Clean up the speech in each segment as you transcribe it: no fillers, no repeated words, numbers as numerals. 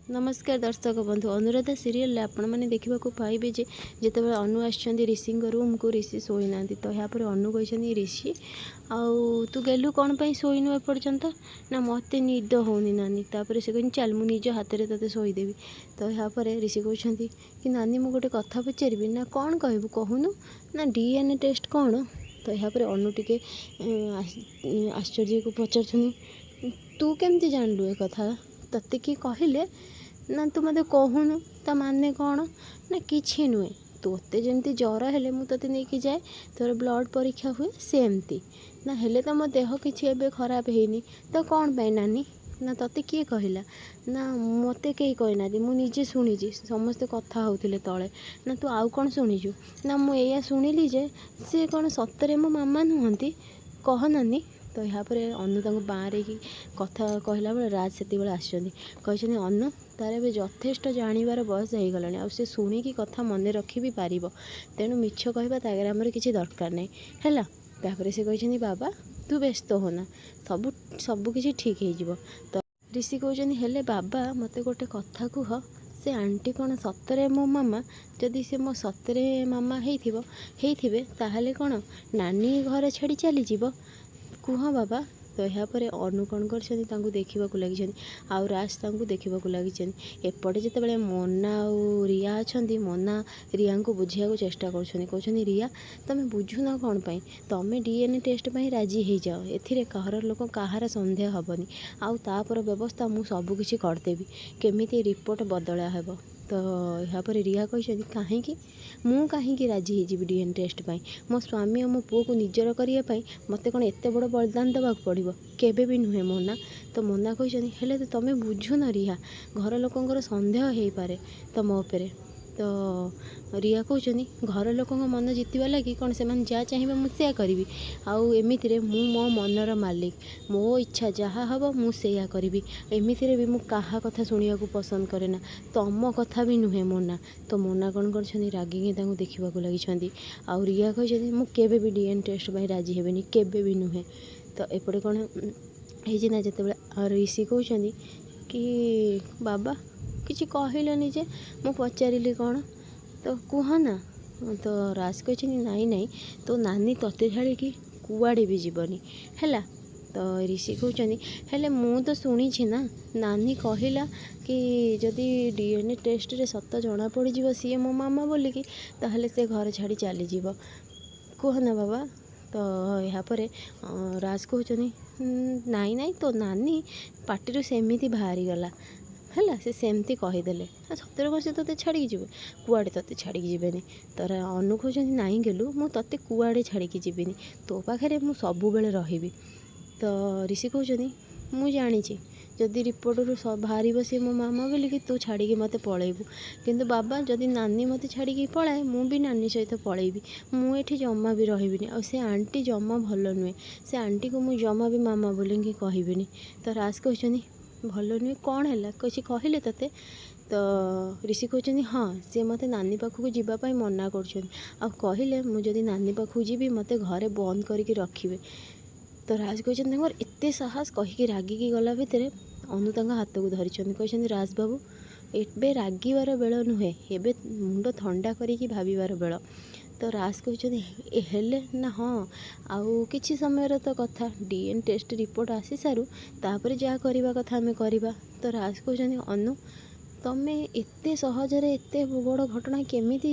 नमस्कार दर्शक बंधु अनुराधा सीरियल आपण मैंने देखा पाइबे जे जिते अनु आसछंदी ऋषि रूम को ऋषि शोई ना तो यहाँ पर अनु कहते ऋषि आउ तू गेलु कौन पाई शोइनु एपर्यंत ना मत निद होनी नानी तापर से कहनी चल मु निज हाथ में तोते शोईदेवी तो यहाँ पर ऋषि कहते कि नानी मु गोटे कथा पचारि ना कौन कहबू कहूनु ना डीएनए टेस्ट कौन तो यहाँ पर अनु टिके आश्चर्य को पचार तू केमती जानलु ए कथा तते कि कहले ना तू मत कहूनु ता माने कौन ना किछि नुहे तोते जमती ज्वर हेले मु तते नहीं जाए तोर ब्लड परीक्षा हुए सेमती ना हेले तो मो देह किछि एबे खराब हेनी तो कौन पाई नानी ना तते किए कहला ना मते कई कहना मु निजे शुणीची समस्ते कथा होउथिले तले ना तू आउ कौन शुणीचु ना मु एया शुणिली जे से कौन सतरे मो मामा नुहंती कह नानी तो यहाँ पर अनु बाँरे कि कथा कहला बेले राज से आसछंती अनु तार ए यथेष्ट जानिबार बयस हो गलानी आ से शुणिकी कथा मन रखी भी पार तेणु मिछ कहवा तागर आमर किसी दरकार नहीं है तापर से कहते बाबा तू व्यस्त होना सबू किसी ठीक हो तो ऋषि कहते हेले बाबा मते गोटे कथा कह से आंटी कौन सतरे मो मामा जदि से मो सतरे मामा हेइथिबे ताहले कौन नानी घर छाड़ी चली जीव कुह बाबा तो यहाँ पर अनु कौन कर देखा लगी आउ राज देखा लगी एपटे जिते मोना और रिया अच्छा मोना रिया को बुझा चेष्टा कर रिया तुम बुझुना कौन पाई तुम डीएनए टेस्ट पाई राजी हो जाओ एथिरे कहर लोक कहार सन्देह हेनी आउ तापर व्यवस्था मु सबकि करदेवी केमिति रिपोर्ट बदला हेब तो यहाँ पर रिया कहते कहीं मु कहीं राजी हो डीएनए टेस्ट पाई मो स्वामी और मो पुओ को निजर करने मत कौन एत बड़ बलिदान देवाक पड़ो केबे भी नुहे मोना तो मोना कहते हेले तो तुम बुझुन रिया घर लोकंर सन्देह हो पारे तुम उपरे तो रिया कहते घर लोक मन जितवा लगी कौन से जहाँ चाहिए मुझे करी आउ एमितिरे मु मो मनर मालिक मो इच्छा जहाँ हम मुझे करी एमितिरे भी मु कहा कथा शुणा पसंद करे ना तुम कथा भी नुहे मोना तो मोना कौन कर रागिकी देखा लगी आउ रिया कहते मु केबे भी डीएनए टेस्ट में राजी हेबेनी केबे भी नुहे तो एपटे कौन है जिते ऋषि कहते कि बाबा किसी कहलनि जे मु पचारि कौन तो कह ना तो राज कहते नाई नाई तो नानी तते छाड़ी कि कुआड़े भी जीवनी है तो ऋषि कहते हेले मु तो शुणी ना नानी कहला कि जदि डीएनए टेस्ट रे सत जना पड़ जी सी मो मामा बोलिकी ताहले से घर छाड़ी चली जीव कह ना बाबा तो यहाँ पर राज कहते नाई नाई तो नानी पार्टी सेमती बाहरी गला है से सेमती कहीदेले सतर वर्ष ते छाड़ी जी कुआड़े ते छाड़ी जीवेनि तर अनु कहते नाई गेलु मु ते कुआड़े छाड़ी जीविनी तो पाखे मु सबु बेले रही तो ऋषि कहते मु जानी जदि रिपोर्ट रू बाहर सी मो मामा बोलिकी तू छाड़ी मत पलैबू किंतु बाबा जदि नानी मत छाड़ी पलाए मु भी नानी सहित पलैबी मुझे जमा भी रही आ से आंटी जमा भल नुहे से आंटी को मुझे जमा भी मामा बोलिकी कहबिनी तो राज कहते भल नुहे कौन है किसी कहले तते तो ऋषि कहते हाँ सी मत नानी पाखक जावाई मना कहले मुझे नानी पाखक जी मत घरे बंद करके रखिए तो राज कहते एत साहस कहीकि रागिकी गला भितर अनु हाथ को धरी कहते राज बाबू एबे रागिबार बेल नुहे एबे मुंड ठंडा करिकी भाबिबार बेल तो राज कहते हेले ना हाँ आउ किछि समय तो कथा डीएनए टेस्ट रिपोर्ट आसी सारू तापर जहाँ करवा कथा आम करवा तो राज कहते अनु तमें एते सहजरे एते बड़ घटना केमिति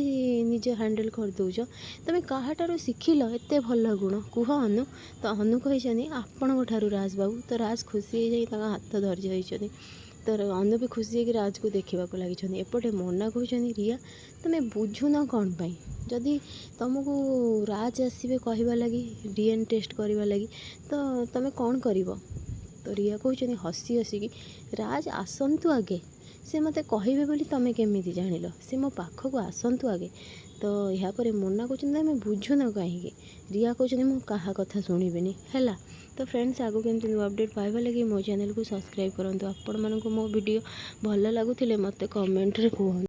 निज हैंडल कर दौच तुम कहाटारू शिखिल एते भल गुण कुह अनु तो अनु कहते आपण ठारू राज बाबू तो राज खुशी हो हाथ धरी तो अनु भी खुशी है राज को देखा लगी एपटे मोना कहते रिया तुम्हें बुझुन कौन पाई जदि तुमको राज आसवे कहवा लगी डीएनए टेस्ट करवा लगी तो तुम कौन कर तो रिया कहते हसी हसिकी राज आसतु आगे से मत कहे बोली तुम केमी जान से मो पाखक आसतु आगे तो यहाँ पर मोना कहते आम बुझुन कहीं रिया कहते मुझे क्या कथा शुणिबिनी है तो फ्रेंड्स आगो केमती न्यू अपडेट पाइबा लगी मो चैनल को सब्सक्राइब करूँ आपण मानक मो वीडियो भल लगुले मत कमेंट रे कहूँ।